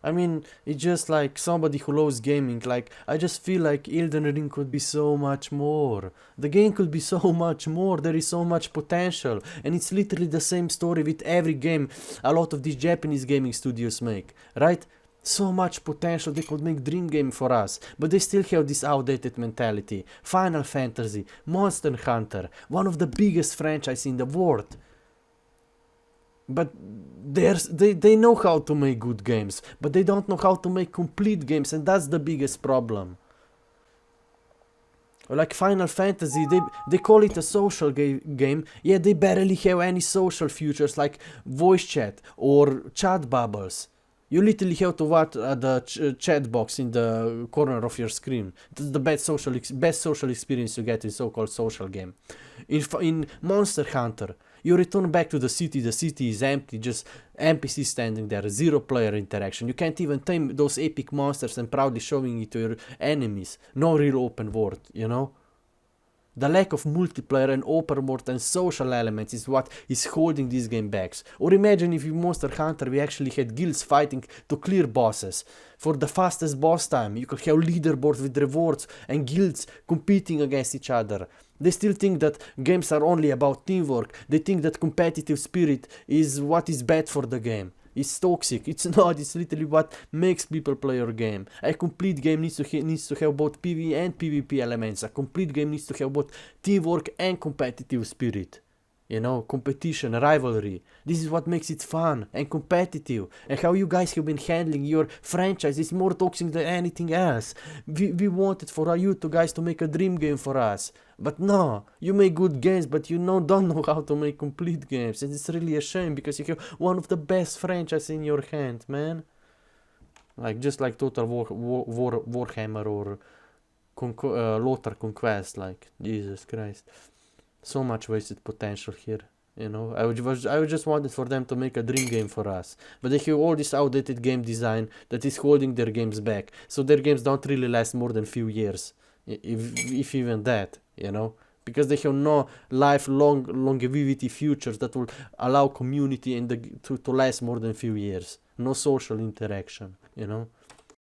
I mean, it's just like somebody who loves gaming. Like, I just feel like Elden Ring could be so much more. The game could be so much more. There is so much potential. And it's literally the same story with every game a lot of these Japanese gaming studios make, right? So much potential. They could make dream game for us, but they still have this outdated mentality. Final Fantasy, Monster Hunter, one of the biggest franchises in the world. But they know how to make good games, but they don't know how to make complete games, and that's the biggest problem. Like Final Fantasy, they call it a social game, yet they barely have any social features like voice chat or chat bubbles. You literally have to watch the chat box in the corner of your screen. That's the best social experience you get in so-called social game. In Monster Hunter, you return back to the city is empty, just NPC standing there, zero player interaction. You can't even tame those epic monsters and proudly showing it to your enemies. No real open world, you know? The lack of multiplayer and open world and social elements is what is holding this game back. Or imagine if in Monster Hunter we actually had guilds fighting to clear bosses. For the fastest boss time, you could have leaderboards with rewards and guilds competing against each other. They still think that games are only about teamwork. They think that competitive spirit is what is bad for the game. It's toxic. It's not. It's literally what makes people play your game. A complete game needs to have both PvE and PvP elements. A complete game needs to have both teamwork and competitive spirit. You know, competition, rivalry. This is what makes it fun and competitive. And how you guys have been handling your franchise is more toxic than anything else. We wanted for you guys to make a dream game for us. But no, you make good games, but you don't know how to make complete games. And it's really a shame because you have one of the best franchises in your hand, man. Like, just like Total Warhammer or Lothar Conquest, like, Jesus Christ. So much wasted potential here, you know. I just wanted for them to make a dream game for us, but they have all this outdated game design that is holding their games back, so their games don't really last more than few years, if even that, you know, because they have no lifelong longevity features that will allow community and to last more than few years. No social interaction, you know.